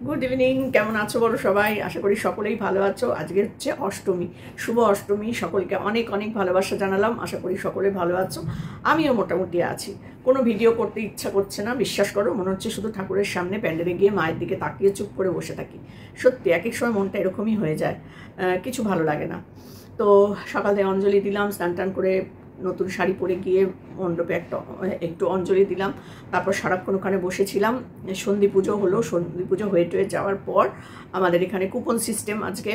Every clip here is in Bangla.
গুড ইভিনিং, কেমন আছো বলো সবাই? আশা করি সকলেই ভালো আছো। আজকে হচ্ছে অষ্টমী, শুভ অষ্টমী। সকলকে অনেক অনেক ভালোবাসা জানালাম। আশা করি সকলে ভালো আছো, আমিও মোটামুটি আছি। কোনো ভিডিও করতে ইচ্ছা করছে না, বিশ্বাস করো। মনে হচ্ছে শুধু ঠাকুরের সামনে প্যান্ডেলে গিয়ে মায়ের দিকে তাকিয়ে চুপ করে বসে থাকি। সত্যি এক এক সময় মনটা এরকমই হয়ে যায়, কিছু ভালো লাগে না। তো সকালে অঞ্জলি দিলাম, স্নান টান করে নতুন শাড়ি পরে গিয়ে মণ্ডপে একটু অঞ্জলি দিলাম। তারপর সারাক্ষণ ওখানে বসেছিলাম। সন্ধি পুজো হলো, সন্ধি পুজো হয়ে টয়ে যাওয়ার পর আমাদের এখানে কুপন সিস্টেম, আজকে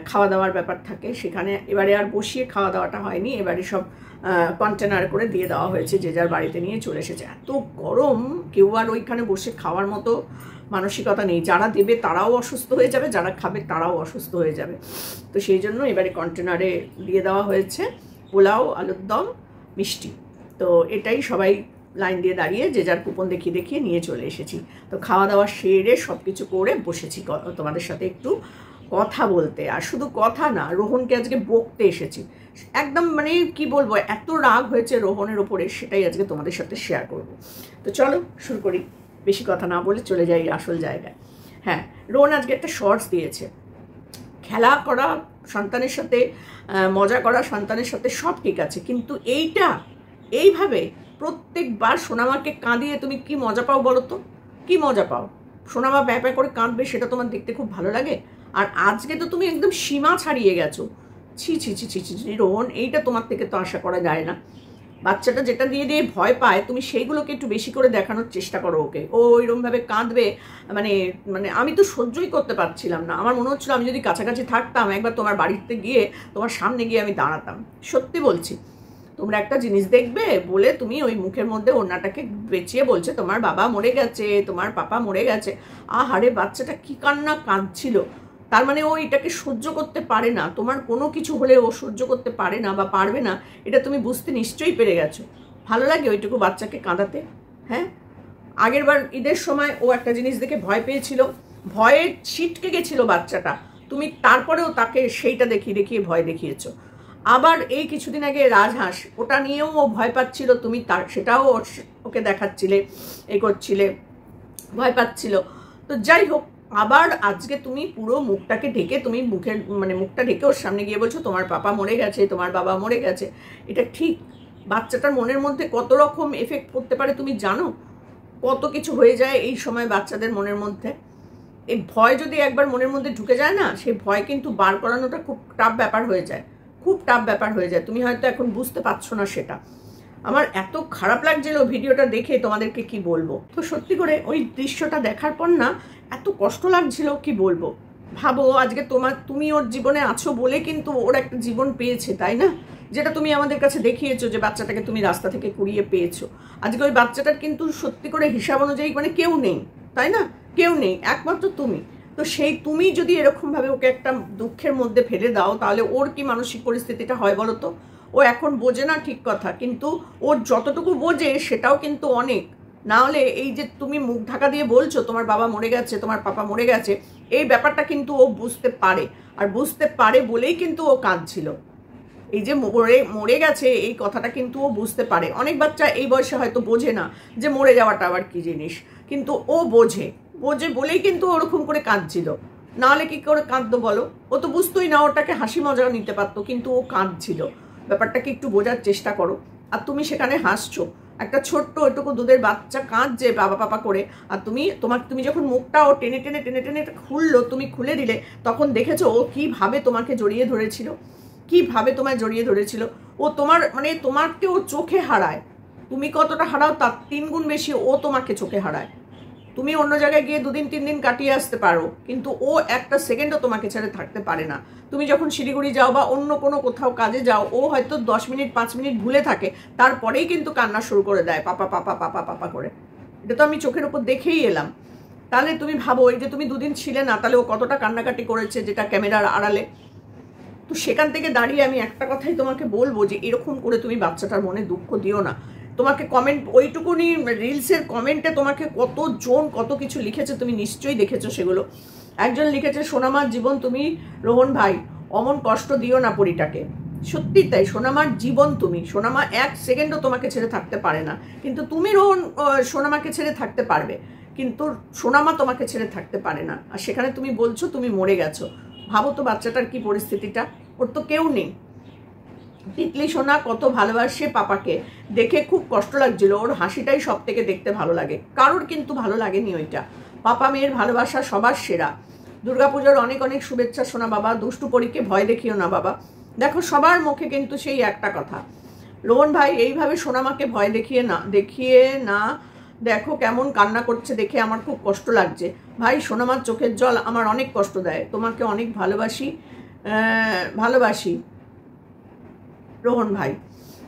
খাওয়া দাওয়ার ব্যাপার থাকে। সেখানে এবারে আর বসিয়ে খাওয়া দাওয়াটা হয়নি, এবারে সব কন্টেনার করে দিয়ে দেওয়া হয়েছে, যে যার বাড়িতে নিয়ে চলে এসেছে। এত গরম, কেউ আর ওইখানে বসে খাওয়ার মতো মানসিকতা নেই। যারা দেবে তারাও অসুস্থ হয়ে যাবে, যারা খাবে তারাও অসুস্থ হয়ে যাবে। তো সেই জন্য এবারে কন্টেনারে দিয়ে দেওয়া হয়েছে পোলাও, আলুর দম, মিষ্টি। তো এটাই সবাই লাইন দিয়ে দাঁড়িয়ে যে যার কুপন দেখিয়ে দেখিয়ে নিয়ে চলে এসেছি। তো খাওয়া দাওয়া সেরে সব কিছু করে বসেছি তোমাদের সাথে একটু কথা বলতে। আর শুধু কথা না, রোহনকে আজকে বকতে এসেছি। একদম মানে কি বলবো, এত রাগ হয়েছে রোহনের ওপরে, সেটাই আজকে তোমাদের সাথে শেয়ার করব। তো চলো শুরু করি, বেশি কথা না বলে চলে যাই আসল জায়গায়। হ্যাঁ, রোহন আজকে একটা শর্টস দিয়েছে। খেলা করা সন্তানের সাথে, মজা করা সন্তানের সাথে সব ঠিক আছে, কিন্তু এইভাবে প্রত্যেকবার সোনামাকে কাঁদিয়ে তুমি কি মজা পাও বলো তো? কি মজা পাও? সোনামা ব্যাপা করে কাঁদবে, সেটা তোমার দেখতে খুব ভালো লাগে? আর আজকে তো তুমি একদম সীমা ছাড়িয়ে গেছো। ছি ছি ছি ছি ছি রোহন, এইটা তোমার থেকে তো আশা করা যায় না। বাচ্চাটা যেটা দিয়ে দিয়ে ভয় পায়, তুমি সেইগুলোকে একটু বেশি করে দেখানোর চেষ্টা করো ওকে। ও এরকমভাবে কাঁদবে, মানে মানে আমি তো সহ্যই করতে পারছিলাম না। আমার মনে হচ্ছিল আমি যদি কাছাকাছি থাকতাম, একবার তোমার বাড়িতে গিয়ে তোমার সামনে গিয়ে আমি দাঁড়াতাম। সত্যি বলছি, তোমরা একটা জিনিস দেখবে বলে তুমি ওই মুখের মধ্যে ওড়নাটাকে বেঁচিয়ে বলছে তোমার বাবা মরে গেছে, তোমার পাপা মরে গেছে। আহারে, বাচ্চাটা কি কান্না কাঁদছিল! তার মানে ও এটাকে সহ্য করতে পারে না। তোমার কোনো কিছু হলে ও সহ্য করতে পারে না বা পারবে না, এটা তুমি বুঝতে নিশ্চয়ই পেরে গেছো। ভালো লাগে ওইটুকু বাচ্চাকে কাঁদাতে? হ্যাঁ, আগের বার ঈদের সময় ও একটা জিনিস দেখে ভয় পেয়েছিল, ভয়ে ছিটকে গেছিল বাচ্চাটা। তুমি তারপরেও তাকে সেইটা দেখিয়ে দেখিয়ে ভয় দেখিয়েছো। আবার এই কিছুদিন আগে রাজহাঁস, ওটা নিয়েও ও ভয় পাচ্ছিল, তুমি সেটাও ওকে দেখাচ্ছিলে, করছিলে, ভয় পাচ্ছিল। তো যাই হোক, আবার আজকে তুমি পুরো মুখটাকে ঢেকে, তুমি মুখটা ঢেকে ওর সামনে গিয়ে বলছো তোমার পাপা মরে গেছে, তোমার বাবা মরে গেছে। এটা ঠিক বাচ্চাটার মনের মধ্যে কত রকম এফেক্ট করতে পারে তুমি জানো? কত কিছু হয়ে যায় এই সময় বাচ্চাদের মনের মধ্যে। এই ভয় যদি একবার মনের মধ্যে ঢুকে যায় না, সেই ভয় কিন্তু বার করানোটা খুব টাফ ব্যাপার হয়ে যায়, খুব টাফ ব্যাপার হয়ে যায়। তুমি হয়তো এখন বুঝতে পারছো না সেটা। আমার এত খারাপ লাগছিল ভিডিওটা দেখে, তোমাদেরকে কি বলবো। তো সত্যি করে ওই দৃশ্যটা দেখার পর না এত কষ্ট লাগছিল, কি বলবো। ভাবো, আজকে তুমি ওর জীবনে আছো বলে কিন্তু ওর একটা জীবন পেয়েছে, তাই না? যেটা তুমি আমাদের কাছে দেখিয়েছো, যে বাচ্চাটাকে তুমি রাস্তা থেকে কুড়িয়ে পেয়েছো। আজকে ওই বাচ্চাটার কিন্তু সত্যি করে হিসাব অনুযায়ী মানে কেউ নেই, তাই না? কেউ নেই, একমাত্র তুমি। তো সেই তুমি যদি এরকমভাবে ওকে একটা দুঃখের মধ্যে ফেলে দাও, তাহলে ওর কি মানসিক পরিস্থিতিটা হয় বলো তো? ও এখন বোঝে না ঠিক কথা, কিন্তু ওর যতটুকু বোঝে সেটাও কিন্তু অনেক। না হলে এই যে তুমি মুখ ঢাকা দিয়ে বলছো তোমার বাবা মরে গেছে, তোমার পাপা মরে গেছে, এই ব্যাপারটা কিন্তু ও বুঝতে পারে। আর বুঝতে পারে বলেই কিন্তু ও কাঁদছিল। এই যে মরে গেছে এই কথাটা কিন্তু ও বুঝতে পারে। অনেক বাচ্চা এই বয়সে হয়তো বোঝে না যে মরে যাওয়াটা আবার কি জিনিস, কিন্তু ও বোঝে বলেই কিন্তু ওরকম করে কাঁদছিল। নাহলে কি করে কাঁদতো বলো? ও তো বুঝতোই না, ওটাকে হাসি মজা নিতে পারতো, কিন্তু ও কাঁদছিল। ব্যাপারটাকে একটু বোঝার চেষ্টা করো। আর তুমি সেখানে হাসছো, একটা ছোট্ট ওইটুকু দুধের বাচ্চা কাঁদছে বাবা পাপা করে, আর তুমি যখন মুখটা ও টেনে টেনে টেনে টেনে খুললো, তুমি খুলে দিলে, তখন দেখেছো ও কিভাবে তোমাকে জড়িয়ে ধরেছিল, কিভাবে তোমায় জড়িয়ে ধরেছিল। ও তোমাকে ও চোখে হারায়। তুমি কতটা হারাও তার 3 গুণ বেশি ও তোমাকে চোখে হারায়। তুমি অন্য জায়গায় গিয়ে 2 দিন 3 দিন কাটিয়ে আসতে পারো, কিন্তু ও একটা সেকেন্ডও তোমাকে ছেড়ে থাকতে পারে না। তুমি যখন শিলিগুড়ি যাও বা অন্য কোনো কোথাও কাজে যাও, ও হয়তো 10 মিনিট 5 মিনিট ভুলে থাকে, তারপরেই কিন্তু কান্না শুরু করে দেয়, পাপা পাপা পাপা পাপা করে। এটা তো আমি চোখের উপর দেখেই এলাম। তাহলে তুমি ভাবো, এই যে তুমি 2 দিন ছিলে না, তাহলে ও কতটা কান্নাকাটি করেছে, যেটা ক্যামেরার আড়ালে। তো সেখান থেকে দাঁড়িয়ে আমি একটা কথাই তোমাকে বলবো, যে এরকম করে তুমি বাচ্চাটার মনে দুঃখ দিও না। তোমাকে কমেন্ট, ওইটুকুনি রিলসের কমেন্টে তোমাকে কতজন কত কিছু লিখেছে, তুমি নিশ্চয়ই দেখেছো সেগুলো। একজন লিখেছে, সোনামার জীবন তুমি, রোহন ভাই অমন কষ্ট দিও না পরিটাকে। সত্যি তাই, সোনামার জীবন তুমি। সোনামা 1 সেকেন্ডও তোমাকে ছেড়ে থাকতে পারে না, কিন্তু তুমি সোনামাকে ছেড়ে থাকতে পারবে। কিন্তু সোনামা তোমাকে ছেড়ে থাকতে পারে না, আর সেখানে তুমি বলছো তুমি মরে গেছো। ভাবো তো বাচ্চাটার কি পরিস্থিতিটা, ওর তো কেউ নেই। তিতলি সোনা কত ভালোবাসে পাপাকে, দেখে খুব কষ্ট লাগছিল, ওর হাসিটাই সব থেকে দেখতে ভালো লাগে, কারোর কিন্তু ভালো লাগেনি ওইটা। পাপা মেয়ের ভালোবাসা সবার সেরা। দুর্গাপূজার অনেক অনেক শুভেচ্ছা সোনা বাবা, দুষ্টু পরীকে ভয় দেখিও না বাবা। দেখো সবার মুখে কিন্তু সেই একটা কথা, রোহন ভাই এইভাবে সোনামাকে ভয় দেখিয়ে না দেখো কেমন কান্না করছে, দেখে আমার খুব কষ্ট লাগছে ভাই। সোনামার চোখের জল আমার অনেক কষ্ট দেয়, তোমাকে অনেক ভালোবাসি রোহন ভাই।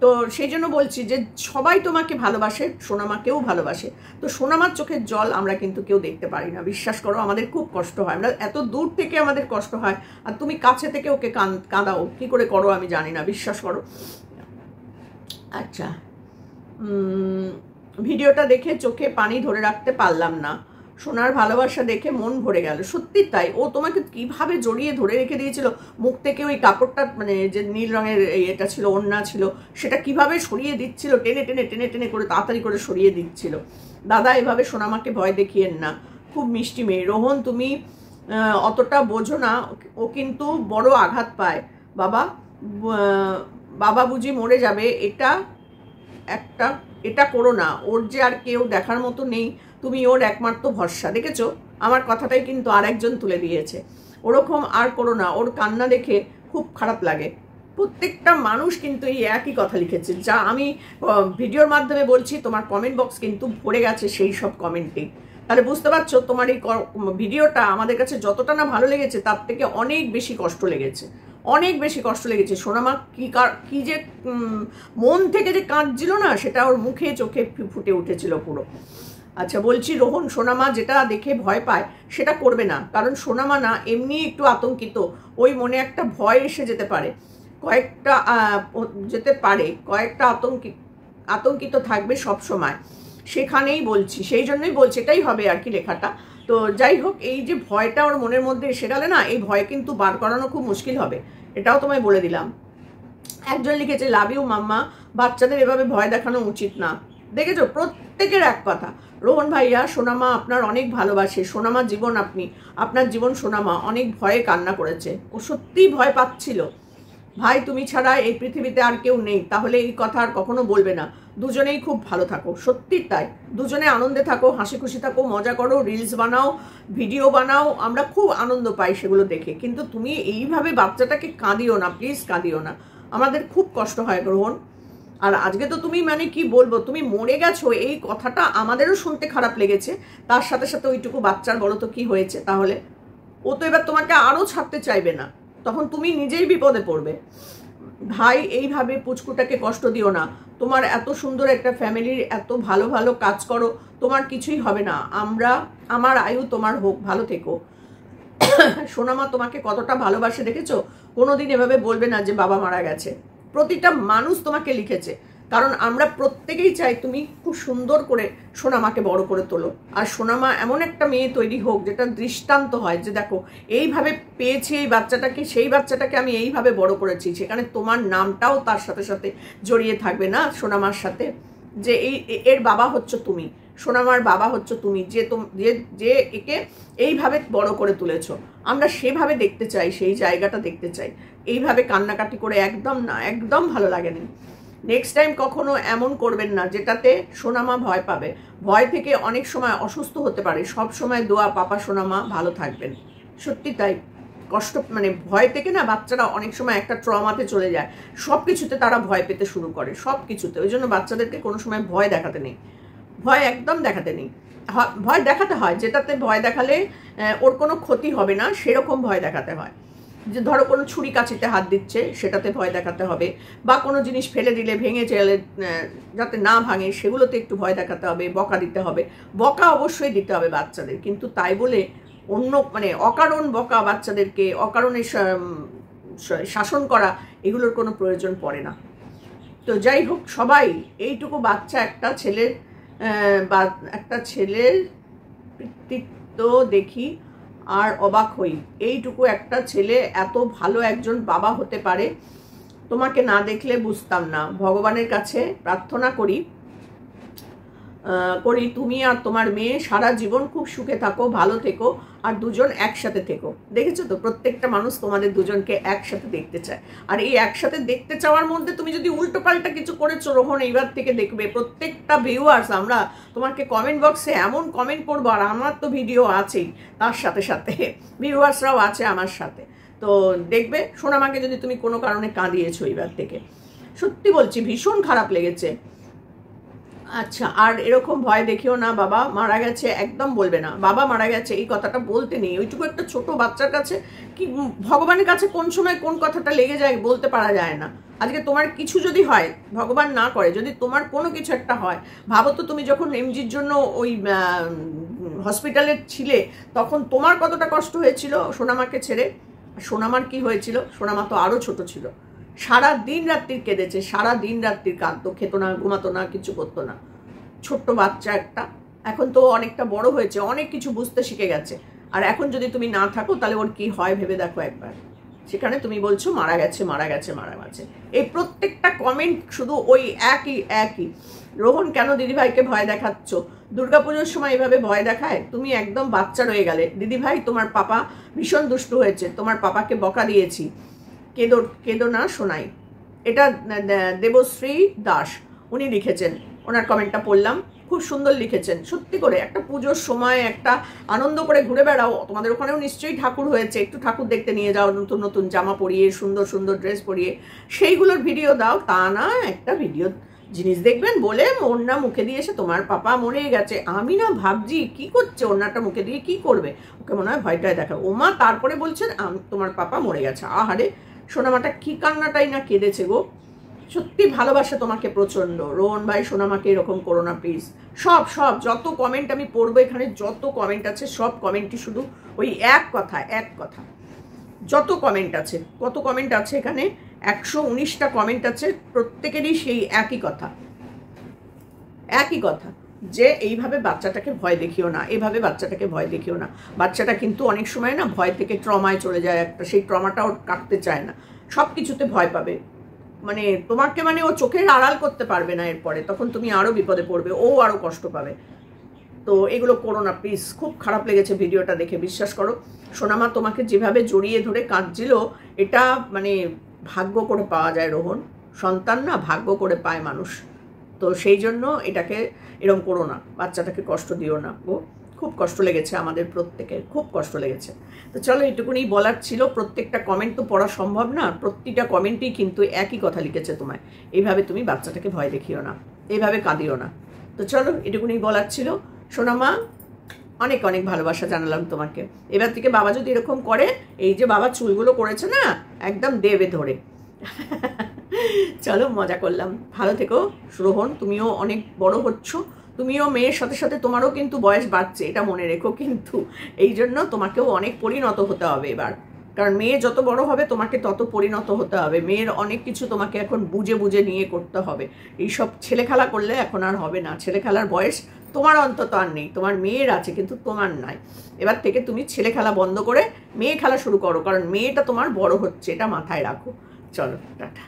তো সেই জন্য বলছি যে সবাই তোমাকে ভালোবাসে, সোনামাকেও ভালোবাসে। তো সোনামার চোখের জল আমরা কিন্তু কেউ দেখতে পারি না, বিশ্বাস করো আমাদের খুব কষ্ট হয়, আমরা এত দূর থেকে আমাদের কষ্ট হয়, আর তুমি কাছে থেকে ওকে কাঁদাও, কী করে করো আমি জানি না, বিশ্বাস করো। আচ্ছা, ভিডিওটা দেখে চোখে পানি ধরে রাখতে পারলাম না, সোনার ভালোবাসা দেখে মন ভরে গেল। সত্যি তাই, ও তোমাকে কিভাবে জড়িয়ে ধরে রেখে দিয়েছিল, মুখ থেকে ওই কাপড়টা মানে যে নীল রঙের এটা ছিল, ওড়না ছিল, সেটা কিভাবে সরিয়ে দিচ্ছিল, টেনে টেনে টেনে টেনে করে তাড়াতাড়ি করে সরিয়ে দিচ্ছিল। দাদা এভাবে সোনামাকে ভয় দেখিয়েন না, খুব মিষ্টি মেয়ে। রোহন তুমি অতটা বোঝো না, ও কিন্তু বড় আঘাত পায় বাবা, বাবা বুঝি মরে যাবে, এটা করো না, ওর যে আর কেউ দেখার মতো নেই, তুমি ওর একমাত্র ভরসা। দেখেছো আমার কথাটাই কিন্তু আর একজন তুলে দিয়েছে, ওরকম আর করো না, ওর কান্না দেখে খুব খারাপ লাগে। প্রত্যেকটা মানুষ কিন্তু এই একই কথা লিখেছে, যা আমি ভিডিওর মাধ্যমে বলছি, তোমার কমেন্ট বক্স কিন্তু ভরে গেছে সেই সব কমেন্টে। তাহলে বুঝতে পারছো তোমার এই ভিডিওটা আমাদের কাছে যতটা না ভালো লেগেছে, তার থেকে অনেক বেশি কষ্ট লেগেছে, অনেক বেশি কষ্ট লেগেছে। সোনামা কি যে মন থেকে যে কাঁদছিল না, সেটা ওর মুখে চোখে ফুটে উঠেছিল পুরো। আচ্ছা বলছি রোহন, সোনামা যেটা দেখে ভয় পায় সেটা করবে না, কারণ সোনামা না এমনি একটু আতঙ্কিত, ওই মনে একটা ভয় এসে যেতে পারে, কয়েকটা আতঙ্কিত থাকবে সব সময়, সেখানেই বলছি, সেই জন্যই বলছি, এটাই হবে আর কি লেখাটা। তো যাই হোক, এই যে ভয়টা ওর মনের মধ্যে এসে গেলে না, এই ভয় কিন্তু বার করানো খুব মুশকিল হবে, এটাও তোমায় বলে দিলাম। একজন লিখেছে লাভ ইউ মাম্মা, বাচ্চাদের এভাবে ভয় দেখানো উচিত না। দেখেছো প্রত্যেকের এক কথা। রোহন ভাইয়া সোনামা আপনার অনেক ভালোবাসে, সোনামা জীবন, আপনার জীবন সোনামা অনেক ভয়ে কান্না করেছে, ও সত্যিই ভয় পাচ্ছিল। ভাই তুমি ছাড়া এই পৃথিবীতে আর কেউ নেই, তাহলে এই কথা আর কখনো বলবে না, দুজনেই খুব ভালো থাকো। সত্যি তাই, দুজনে আনন্দে থাকো, হাসি খুশি থাকো, মজা করো, রিলস বানাও, ভিডিও বানাও, আমরা খুব আনন্দ পাই সেগুলো দেখে। কিন্তু তুমি এইভাবে বাচ্চাটাকে কাঁদিও না, প্লিজ কাঁদিও না, আমাদের খুব কষ্ট হয় গ্রহণ। আর আজকে তো তুমি মানে কি বলবো, তুমি মরে গেছো এই কথাটা আমাদেরও শুনতে খারাপ লেগেছে, তার সাথে সাথে ওইটুকু বাচ্চার বলো তো কি হয়েছে, তাহলে ও তো এবার তোমাকে আরও ছাড়তে চাইবে না, তখন তুমি নিজেই বিপদে পড়বে। ভাই এইভাবে পুচকুটাকে কষ্ট দিও না, তোমার এত সুন্দর একটা ফ্যামিলির এত ভালো ভালো কাজ করো, তোমার কিছুই হবে না, আমার আয়ু তোমার হোক, ভালো থেকো। সোনামা তোমাকে কতটা ভালোবাসে দেখেছো, কোনোদিন এভাবে বলবে না যে বাবা মারা গেছে। প্রতিটা মানুষ তোমাকে লিখেছে, কারণ আমরা প্রত্যেকেই চাই তুমি খুব সুন্দর করে সোনামাকে বড় করে তোলো, আর সোনামা এমন একটা মেয়ে তৈরি হোক যেটা দৃষ্টান্ত হয়, যে দেখো এইভাবে পেয়েছি এই বাচ্চাটাকে, সেই বাচ্চাটাকে আমি এইভাবে বড় করেছি, সেখানে তোমার নামটাও তার সাথে সাথে জড়িয়ে থাকবে না সোনামার সাথে, যে এর বাবা হচ্ছে তুমি, সোনামার বাবা হচ্ছে তুমি, যে একে এইভাবে বড় করে তুলেছো। আমরা সেভাবে দেখতে চাই, সেই জায়গাটা দেখতে চাই, এইভাবে কান্নাকাটি করে একদম না, একদম ভালো লাগেনি। নেক্সট টাইম কখনো এমন করবেন না যেটাতে সোনামা ভয় পাবে, ভয় থেকে অনেক সময় অসুস্থ হতে পারে। সব সময় দোয়া পাপা সোনামা ভালো থাকবেন। সত্যি তাই, কষ্ট মানে ভয় থেকে না বাচ্চারা অনেক সময় একটা ট্রমাতে চলে যায়, সব কিছুতে তারা ভয় পেতে শুরু করে, সব কিছুতে। ওই জন্য বাচ্চাদেরকে কোনো সময় ভয় দেখাতে নেই, ভয় একদম দেখাতে নেই। ভয় দেখাতে হয় যেটাতে ভয় দেখালে ওর কোনো ক্ষতি হবে না, সেরকম ভয় দেখাতে হয়। যে ধরো কোনো ছুরি কাঁচিতে হাত দিচ্ছে, সেটাতে ভয় দেখাতে হবে, বা কোনো জিনিস ফেলে দিলে ভেঙে চলে যাতে না ভাঙে, সেগুলোতে একটু ভয় দেখাতে হবে, বকা দিতে হবে। বকা অবশ্যই দিতে হবে বাচ্চাদের, কিন্তু তাই বলে অন্য মানে অকারণ বকা, বাচ্চাদেরকে অকারণে শাসন করা, এগুলোর কোনো প্রয়োজন পড়ে না। তো যাই হোক, সবাই এইটুকু বাচ্চা একটা ছেলের কৃতিত্ব দেখি আর অবাক হই, এইটুকু একটা ছেলে এত ভালো একজন বাবা হতে পারে, তোমাকে না দেখলে বুঝতাম না। ভগবানের কাছে প্রার্থনা করি করি তুমি আর তোমার মেয়ে সারা জীবন খুব সুখে থাকো, ভালো থেকো, আর দুজন একসাথে থেকো। দেখেছো তো, প্রত্যেকটা মানুষ তোমাদের দুজনকে একসাথে দেখতে চায়। আর এই একসাথে দেখতে চাওয়ার মধ্যে তুমি যদি উল্টো পাল্টা কিছু করেছো রোহন, এইবার থেকে দেখবে প্রত্যেকটা ভিউয়ার্স আমরা তোমাকে কমেন্ট বক্সে এমন কমেন্ট করবো, আর আমার তো ভিডিও আছেই, তার সাথে সাথে ভিউয়ার্সরাও আছে আমার সাথে। তো দেখবে সোনামাকে যদি তুমি কোনো কারণে কাঁদিয়েছো এইবার থেকে, সত্যি বলছি ভীষণ খারাপ লেগেছে। আচ্ছা, আর এরকম ভয় দেখিও না, বাবা মারা গেছে একদম বলবে না, বাবা মারা গেছে এই কথাটা বলতে নেই। ওইটুকু একটা ছোট বাচ্চার কাছে কি ভগবানের কাছে কোন সময় কোন কথাটা লেগে যায় বলতে পারা যায় না। আজকে তোমার কিছু যদি হয়, ভগবান না করে, যদি তোমার কোনো কিছু একটা হয়, ভাবো তো তুমি যখন এমজির জন্য ওই হসপিটালে ছিলে, তখন তোমার কতটা কষ্ট হয়েছিল সোনামাকে ছেড়ে। সোনামার কি হয়েছিল, সোনামা তো আরও ছোট ছিল, সারা দিন রাত্রির কেঁদেছে, সারা দিন রাত্রির কাঁদতো, খেতো না, ঘুমাতো না, কিছু করতো না। ছোট্ট বাচ্চা একটা, এখন তো অনেকটা বড় হয়েছে, অনেক কিছু বুঝতে শিখে গেছে। আর এখন যদি তুমি না থাকো তাহলে ওর কি হয় ভেবে দেখো একবার। সেখানে তুমি বলছো মারা গেছে মারা গেছে মারা গেছে। এই প্রত্যেকটা কমেন্ট শুধু ওই একই। রোহন কেন দিদিভাইকে ভয় দেখাচ্ছ? দুর্গাপুজোর সময় এভাবে ভয় দেখায়? তুমি একদম বাচ্চা রয়ে গেলে। দিদিভাই তোমার পাপা ভীষণ দুষ্টু হয়েছে, তোমার পাপাকে বকা দিয়েছি, কেঁদো না শোনাই। এটা দেবশ্রী দাস উনি লিখেছেন, ওনার কমেন্টটা পড়লাম, খুব সুন্দর লিখেছেন। সত্যি করে একটা পুজোর সময় একটা আনন্দ করে ঘুরে বেড়াও, তোমাদের ওখানেও নিশ্চয়ই ঠাকুর হয়েছে, একটু ঠাকুর দেখতে নিয়ে যাও, নতুন নতুন জামা পরিয়ে, সুন্দর সুন্দর ড্রেস পরিয়ে, সেইগুলোর ভিডিও দাও। তা না একটা ভিডিও জিনিস দেখবেন বলে ওড়না মুখে দিয়ে এসে তোমার পাপা মরে গেছে। আমি না ভাবছি কি করছে, ওড়নাটা মুখে দিয়ে কি করবে, ওকে মনে হয় ভয়টায় দেখাবে। ওমা তারপরে বলছেন তোমার পাপা মরে গেছে। আহারে সোনামাটা কি কান্নাটাই না কেঁদেছে গো। সত্যি ভালোবাসা তোমাকে প্রচন্ড। রোহন ভাই সোনামাকে এরকম করো না প্লিজ। সব যত কমেন্ট আমি পড়বো, এখানে যত কমেন্ট আছে সব কমেন্টই শুধু ওই এক কথা। যত কমেন্ট আছে, কত কমেন্ট আছে এখানে, 119টা কমেন্ট আছে, প্রত্যেকেরই সেই একই কথা যে এইভাবে বাচ্চাটাকে ভয় দেখিও না, এভাবে বাচ্চাটাকে ভয় দেখিও না। বাচ্চাটা কিন্তু অনেক সময় না ভয় থেকে ট্রমায় চলে যায় একটা, সেই ট্রমাটা ওর কাটতে চায় না, সব কিছুতে ভয় পাবে। মানে তোমাকে মানে ও চোখের আড়াল করতে পারবে না এরপরে, তখন তুমি আরও বিপদে পড়বে, ও আরও কষ্ট পাবে। তো এগুলো করো না প্লিজ। খুব খারাপ লেগেছে ভিডিওটা দেখে, বিশ্বাস করো। সোনামা তোমাকে যেভাবে জড়িয়ে ধরে কাঁদছিল, এটা মানে ভাগ্য করে পাওয়া যায় রোহন, সন্তান না ভাগ্য করে পায় মানুষ। তো সেই জন্য এটাকে এরকম করো না, বাচ্চাটাকে কষ্ট দিও না গো। খুব কষ্ট লেগেছে আমাদের প্রত্যেকের, খুব কষ্ট লেগেছে। তো চলো এটুকুনি বলার ছিল। প্রত্যেকটা কমেন্ট তো পড়া সম্ভব না, প্রতিটা কমেন্টেই কিন্তু একই কথা লিখেছে তোমায়, এইভাবে তুমি বাচ্চাটাকে ভয় দেখিও না, এইভাবে কাঁদিও না। তো চলো এটুকুনি বলার ছিল। সোনামা অনেক অনেক ভালোবাসা জানালাম তোমাকে। এবার থেকে বাবা যদি এরকম করে, এই যে বাবা চুলগুলো করেছে না, একদম দেবে ধরে। চলো মজা করলাম, ভালো থেকো রোহন, তুমিও অনেক বড় হচ্ছ, তুমিও মেয়ের সাথে সাথে তোমারও কিন্তু বয়স বাড়ছে, এটা মনে রেখো কিন্তু। এই জন্য তোমাকেও অনেক পরিণত হতে হবে এবার, কারণ মেয়ে যত বড় হবে তোমাকে তত পরিণত হতে হবে। মেয়ের অনেক কিছু তোমাকে এখন বুঝে নিয়ে করতে হবে। এইসব ছেলে খেলা করলে এখন আর হবে না। ছেলে খেলার বয়স তোমার অন্তত আর নেই, তোমার মেয়ের আছে কিন্তু তোমার নাই। এবার থেকে তুমি ছেলে খেলা বন্ধ করে মেয়ে খেলা শুরু করো, কারণ মেয়েটা তোমার বড় হচ্ছে, এটা মাথায় রাখো। চলো টাটা।